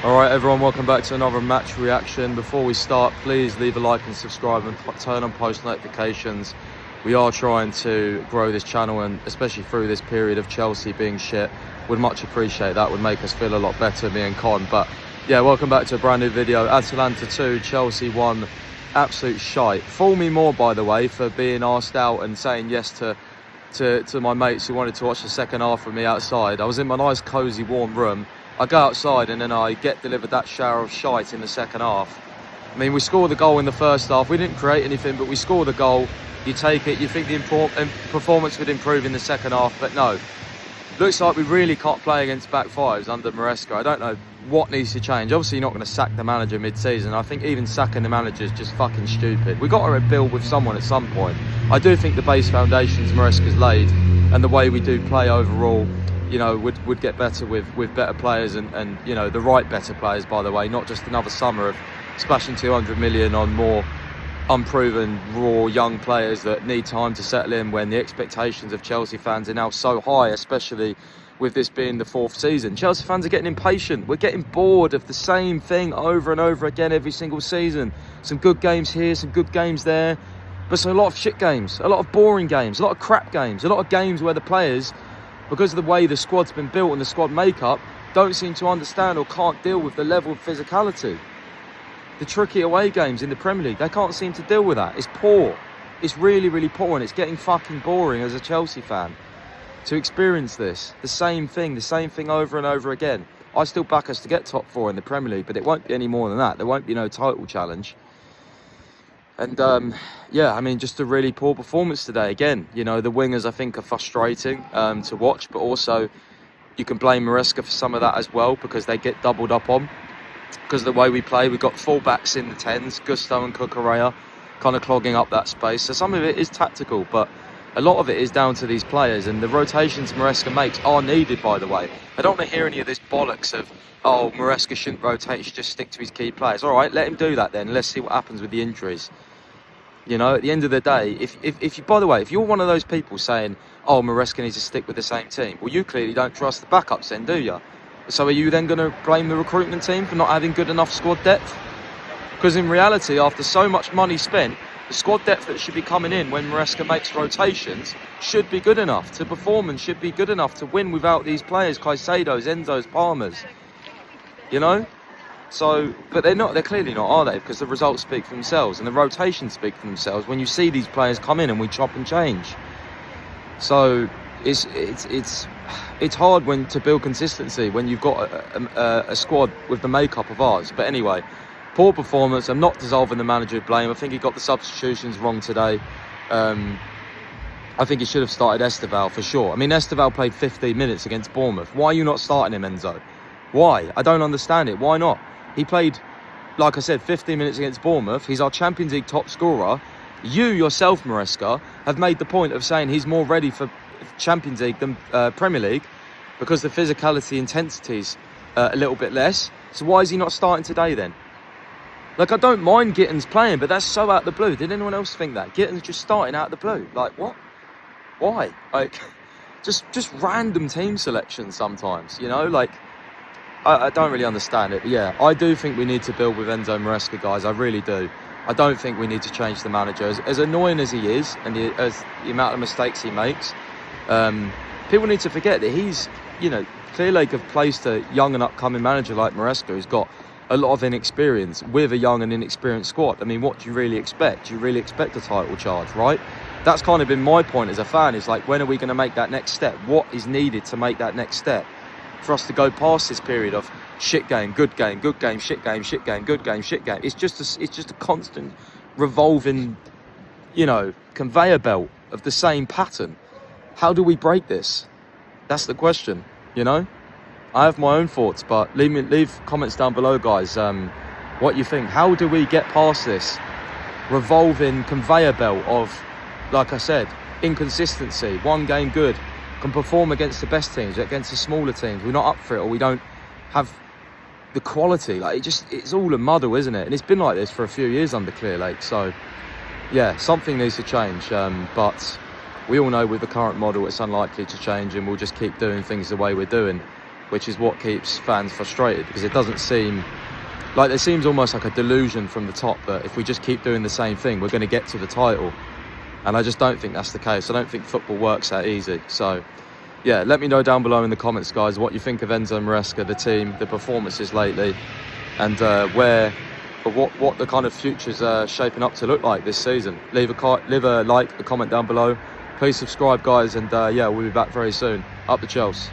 Alright everyone, welcome back to another match reaction. Before we start, please leave a like and subscribe and turn on post notifications. We are trying to grow this channel, and especially through this period of Chelsea being shit, would much appreciate that. Would make us feel a lot better, me and Con. But yeah, welcome back to a brand new video. Atalanta 2, Chelsea 1. Absolute shite. Fool me more, by the way, for being asked out and saying yes to my mates who wanted to watch the second half with me outside. I was in my nice cosy warm room. I go outside and then I get delivered that shower of shite in the second half. I mean, we scored the goal in the first half. We didn't create anything, but we scored the goal. You take it, you think the performance would improve in the second half, but no. Looks like we really can't play against back fives under Maresca. I don't know what needs to change. Obviously, you're not going to sack the manager mid-season. I think even sacking the manager is just fucking stupid. We've got to rebuild with someone at some point. I do think the base foundations Maresca's laid and the way we do play overall, you know, would get better with better players and you know, the right better players, by the way, not just another summer of splashing 200 million on more unproven, raw, young players that need time to settle in when the expectations of Chelsea fans are now so high, especially with this being the fourth season. Chelsea fans are getting impatient. We're getting bored of the same thing over and over again every single season. Some good games here, some good games there, but so a lot of shit games, a lot of boring games, a lot of crap games, a lot of games where the players, because of the way the squad's been built and the squad makeup, don't seem to understand or can't deal with the level of physicality. The tricky away games in the Premier League, they can't seem to deal with that. It's poor. It's really, really poor, and it's getting fucking boring as a Chelsea fan to experience this. The same thing over and over again. I still back us to get top four in the Premier League, but it won't be any more than that. There won't be no title challenge. And yeah, I mean, just a really poor performance today. Again, you know, the wingers I think are frustrating to watch, but also you can blame Maresca for some of that as well, because they get doubled up on. Because of the way we play, we've got full-backs in the 10s, Gusto and Cucurella, kind of clogging up that space. So some of it is tactical, but a lot of it is down to these players, and the rotations Maresca makes are needed, by the way. I don't want to hear any of this bollocks of, oh, Maresca shouldn't rotate, he should just stick to his key players. All right, let him do that then. Let's see what happens with the injuries. You know, at the end of the day, if you, by the way, if you're one of those people saying, oh, Maresca needs to stick with the same team, well, you clearly don't trust the backups then, do you? So are you then going to blame the recruitment team for not having good enough squad depth? Because in reality, after so much money spent, the squad depth that should be coming in when Maresca makes rotations should be good enough to perform and should be good enough to win without these players, Caicedos, Enzos, Palmers. You know? So, but they're not, they're clearly not, are they? Because the results speak for themselves and the rotations speak for themselves when you see these players come in and we chop and change. So it's hard when to build consistency when you've got a squad with the makeup of ours. But anyway, poor performance. I'm not dissolving the manager of blame. I think he got the substitutions wrong today. I think he should have started Esteval for sure. I mean, Esteval played 15 minutes against Bournemouth. Why are you not starting him, Enzo? Why? I don't understand it. Why not? He played, like I said, 15 minutes against Bournemouth. He's our Champions League top scorer. You yourself, Maresca, have made the point of saying he's more ready for Champions League than Premier League because the physicality intensity's a little bit less. So why is he not starting today then? Like, I don't mind Gittins playing, but that's so out the blue. Did anyone else think that? Gittins just starting out the blue. Like, what? Why? Like, just random team selection sometimes, you know? Like, I don't really understand it. But yeah, I do think we need to build with Enzo Maresca, guys. I really do. I don't think we need to change the manager. As annoying as he is, and as the amount of mistakes he makes, people need to forget that he's, you know, Clearlake have placed a young and upcoming manager like Maresca who's got a lot of inexperience with a young and inexperienced squad. I mean, what do you really expect? Do you really expect a title charge, right? That's kind of been my point as a fan, is like, when are we going to make that next step? What is needed to make that next step for us to go past this period of shit game, good game, shit game, shit game, good game, shit game? It's just a constant revolving, you know, conveyor belt of the same pattern. How do we break this? That's the question, you know? I have my own thoughts, but leave comments down below, guys, what you think. How do we get past this revolving conveyor belt of, like I said, inconsistency? One game good, can perform against the best teams, against the smaller teams. We're not up for it, or we don't have the quality. Like, it's all a muddle, isn't it? And it's been like this for a few years under Clearlake. So yeah, something needs to change, but we all know with the current model it's unlikely to change, and we'll just keep doing things the way we're doing. which is what keeps fans frustrated, because it doesn't seem like, there seems almost like a delusion from the top that if we just keep doing the same thing, we're going to get to the title. And I just don't think that's the case. I don't think football works that easy. So, yeah, let me know down below in the comments, guys, what you think of Enzo Maresca, the team, the performances lately, and what the kind of future's shaping up to look like this season. Leave a like, a comment down below. Please subscribe, guys, and yeah, we'll be back very soon. Up the Chelsea.